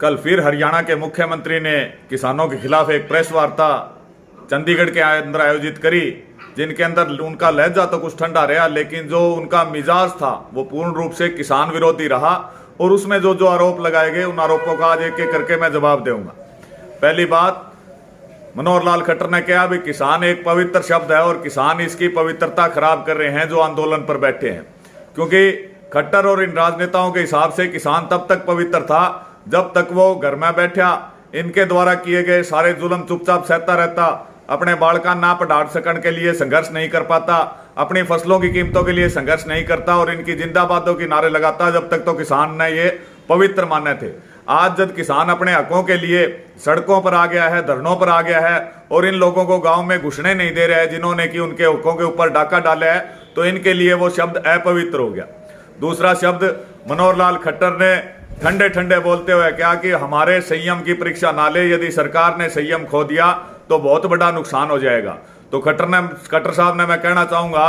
कल फिर हरियाणा के मुख्यमंत्री ने किसानों के खिलाफ एक प्रेस वार्ता चंडीगढ़ के अंदर आयोजित करी, जिनके अंदर उनका लहजा तो कुछ ठंडा रहा, लेकिन जो उनका मिजाज था वो पूर्ण रूप से किसान विरोधी रहा। और उसमें जो जो आरोप लगाए गए उन आरोपों का आज एक एक करके मैं जवाब दूंगा। पहली बात, मनोहर लाल खट्टर ने कहा भी किसान एक पवित्र शब्द है और किसान इसकी पवित्रता खराब कर रहे हैं जो आंदोलन पर बैठे हैं, क्योंकि खट्टर और इन राजनेताओं के हिसाब से किसान तब तक पवित्र था जब तक वो घर में बैठा इनके द्वारा किए गए सारे जुल्म चुपचाप सहता रहता, अपने बालका ना पढ़ाड़ सकने के लिए संघर्ष नहीं कर पाता, अपनी फसलों की कीमतों के लिए संघर्ष नहीं करता और इनकी जिंदाबादों की नारे लगाता, जब तक तो किसान ने ये पवित्र माने थे। आज जब किसान अपने हकों के लिए सड़कों पर आ गया है, धरनों पर आ गया है और इन लोगों को गांव में घुसने नहीं दे रहा है जिन्होंने कि उनके हकों के ऊपर डाका डाला है, तो इनके लिए वो शब्द अपवित्र हो गया। दूसरा शब्द, मनोहर लाल खट्टर ने ठंडे ठंडे बोलते हुए क्या कि हमारे संयम की परीक्षा ना ले, यदि सरकार ने संयम खो दिया तो बहुत बड़ा नुकसान हो जाएगा। तो खट्टर साहब ने मैं कहना चाहूंगा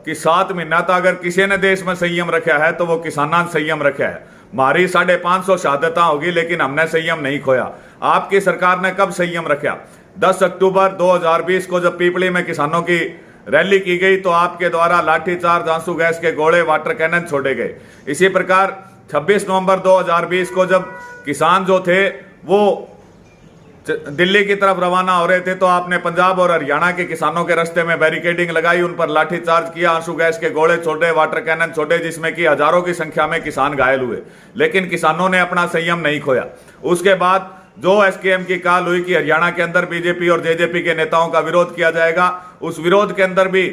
कि 7 महीना तक अगर किसी ने देश में संयम रखा है तो वो किसाना संयम रखा है। हमारी 550 शहादता होगी लेकिन हमने संयम नहीं खोया। आपकी सरकार ने कब संयम रखा? 10 अक्टूबर 2020 को जब पीपली में किसानों की रैली की गई तो आपके द्वारा लाठीचार्ज, आंसू गैस के गोले, वाटर कैनन छोड़े गए। इसी प्रकार 26 नवंबर 2020 को जब किसान जो थे वो दिल्ली की तरफ रवाना हो रहे थे तो आपने पंजाब और हरियाणा के किसानों के रास्ते में बैरिकेडिंग लगाई, उन पर लाठीचार्ज किया, आंसू गैस के गोले छोड़े, वाटर कैनन छोड़े, जिसमें कि हजारों की संख्या में किसान घायल हुए, लेकिन किसानों ने अपना संयम नहीं खोया। उसके बाद जो एसकेएम की काल हुई कि हरियाणा के अंदर बीजेपी और जेजेपी के नेताओं का विरोध किया जाएगा, उस विरोध के अंदर भी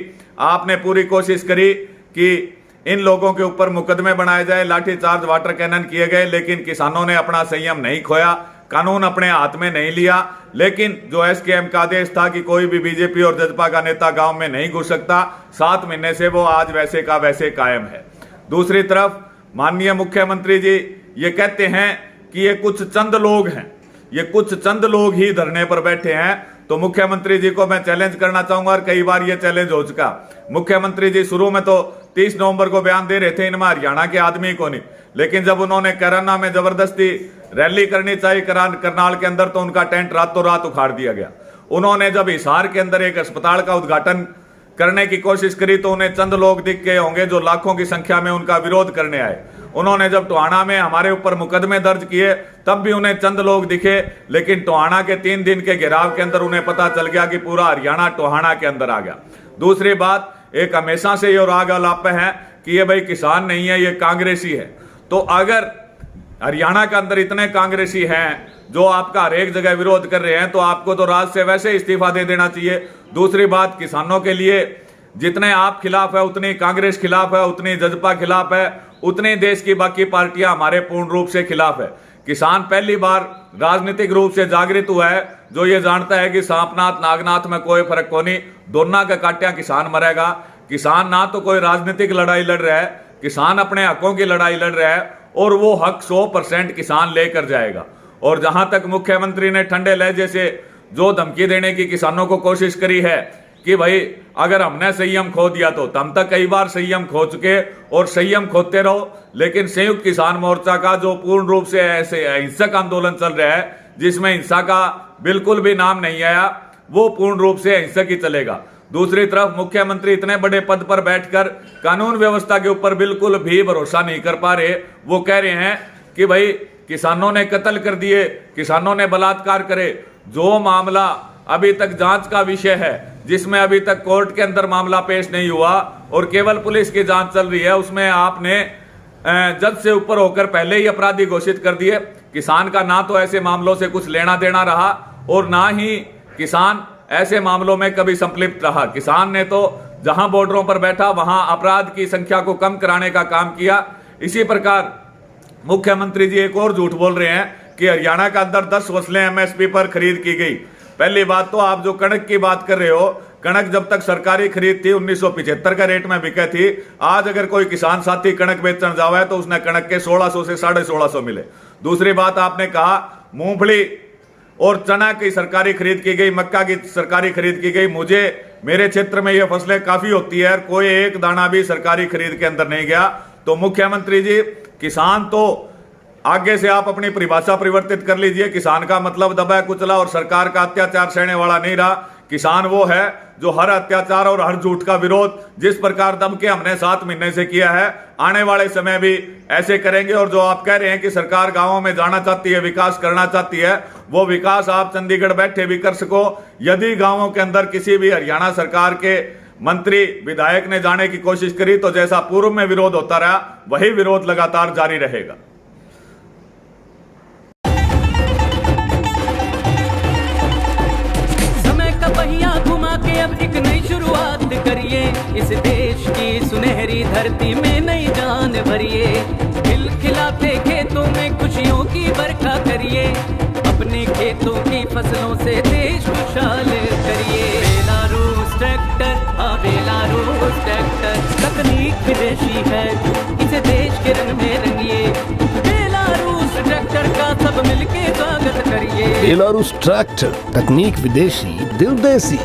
आपने पूरी कोशिश करी कि इन लोगों के ऊपर मुकदमे बनाए जाए, लाठीचार्ज, वाटर कैनन किए गए, लेकिन किसानों ने अपना संयम नहीं खोया, कानून अपने हाथ में नहीं लिया। लेकिन जो एसकेएम का आदेश था कि कोई भी बीजेपी और जजपा का नेता गांव में नहीं घुस सकता, 7 महीने से वो आज वैसे का वैसे कायम है। दूसरी तरफ माननीय मुख्यमंत्री जी ये कहते हैं कि ये कुछ चंद लोग हैं, ये कुछ चंद लोग ही धरने पर बैठे हैं। तो मुख्यमंत्री जी को मैं चैलेंज करना चाहूंगा और कई बार ये चैलेंज हो चुका। मुख्यमंत्री जी शुरू में तो 30 नवंबर को बयान दे रहे थे इनमें हरियाणा के आदमी को नहीं, लेकिन जब उन्होंने कैराना में जबरदस्ती रैली करनी चाहिए करनाल के अंदर तो उनका टेंट रातों रात उखाड़ दिया गया। उन्होंने जब हिसार के अंदर एक अस्पताल का उद्घाटन करने की कोशिश करी तो उन्हें चंद लोग दिख गए होंगे जो लाखों की संख्या में उनका विरोध करने आए। उन्होंने जब टोहाना में हमारे ऊपर मुकदमे दर्ज किए तब भी उन्हें चंद लोग दिखे, लेकिन टोहाना के 3 दिन के घेराव के अंदर उन्हें पता चल गया कि पूरा हरियाणा टोहाना के अंदर आ गया। दूसरी बात, एक हमेशा से ये राग अलाप है कि ये भाई किसान नहीं है, ये कांग्रेसी है। तो अगर हरियाणा के अंदर इतने कांग्रेसी हैं जो आपका हर एक जगह विरोध कर रहे हैं तो आपको तो राज से वैसे इस्तीफा दे देना चाहिए। दूसरी बात, किसानों के लिए जितने आप खिलाफ है उतनी कांग्रेस खिलाफ है, उतनी जजपा खिलाफ है, उतनी देश की बाकी पार्टियां हमारे पूर्ण रूप से खिलाफ है। किसान पहली बार राजनीतिक रूप से जागृत हुआ है जो ये जानता है कि सांपनाथ नागनाथ में कोई फर्क को नहीं, दोनों का काटिया किसान मरेगा। किसान ना तो कोई राजनीतिक लड़ाई लड़ रहा है, किसान अपने हकों की लड़ाई लड़ रहा है और वो हक 100% किसान लेकर जाएगा। और जहां तक मुख्यमंत्री ने ठंडे लहजे से जो धमकी देने की किसानों को कोशिश करी है कि भाई अगर हमने संयम खो दिया तो हम तक कई बार संयम खो चुके और संयम खोते रहो, लेकिन संयुक्त किसान मोर्चा का जो पूर्ण रूप से ऐसे हिंसक आंदोलन चल रहा है जिसमें हिंसा का बिल्कुल भी नाम नहीं आया, वो पूर्ण रूप से हिंसक ही चलेगा। दूसरी तरफ मुख्यमंत्री इतने बड़े पद पर बैठकर कानून व्यवस्था के ऊपर बिल्कुल भी भरोसा नहीं कर पा रहे। वो कह रहे हैं कि भाई किसानों ने कत्ल कर दिए, किसानों ने बलात्कार करे। जो मामला अभी तक जांच का विषय है, जिसमें अभी तक कोर्ट के अंदर मामला पेश नहीं हुआ और केवल पुलिस की जांच चल रही है, उसमें आपने जज से ऊपर होकर पहले ही अपराधी घोषित कर दिए। किसान का ना तो ऐसे मामलों से कुछ लेना देना रहा और ना ही किसान ऐसे मामलों में कभी संलिप्त रहा। किसान ने तो जहां बॉर्डरों पर बैठा वहां अपराध की संख्या को कम कराने का काम किया। इसी प्रकार मुख्यमंत्री जी एक और झूठ बोल रहे हैं कि हरियाणा के अंदर 10 फसलें एमएसपी पर खरीद की गई। पहली बात तो आप जो कणक की बात कर रहे हो, कणक जब तक सरकारी खरीद थी 1975 का रेट में बिके थी। आज अगर कोई किसान साथी कणक बेचने जावा है तो उसने कणक के 1600 से 1650 मिले। दूसरी बात आपने कहा मूंगफली और चना की सरकारी खरीद की गई, मक्का की सरकारी खरीद की गई। मेरे क्षेत्र में ये फसलें काफी होती है, कोई एक दाना भी सरकारी खरीद के अंदर नहीं गया। तो मुख्यमंत्री जी, किसान तो आगे से आप अपनी परिभाषा परिवर्तित कर लीजिए। किसान का मतलब दबा कुचला और सरकार का अत्याचार सहने वाला नहीं रहा। किसान वो है जो हर अत्याचार और हर झूठ का विरोध जिस प्रकार दम के हमने 7 महीने से किया है, आने वाले समय भी ऐसे करेंगे। और जो आप कह रहे हैं कि सरकार गांवों में जाना चाहती है, विकास करना चाहती है, वो विकास आप चंडीगढ़ बैठे भी कर सको। यदि गांवों के अंदर किसी भी हरियाणा सरकार के मंत्री विधायक ने जाने की कोशिश करी तो जैसा पूर्व में विरोध होता रहा, वही विरोध लगातार जारी रहेगा। पहिया घुमा के अब एक नई शुरुआत करिए, इस देश की सुनहरी धरती में नई जान भरिए। खिलखिलाते खेतों में खुशियों की बरखा करिए, अपने खेतों की फसलों से देश खुशहाल करिए। बेलारूस ट्रैक्टर, हाँ बेलारूस ट्रैक्टर, तकनीक विदेशी है, इसे देश के रंग में रंगिए। बेलारूस ट्रैक्टर का सब मिलके स्वागत करिए। बेलारूस ट्रैक्टर, तकनीक विदेशी, दिल देसी।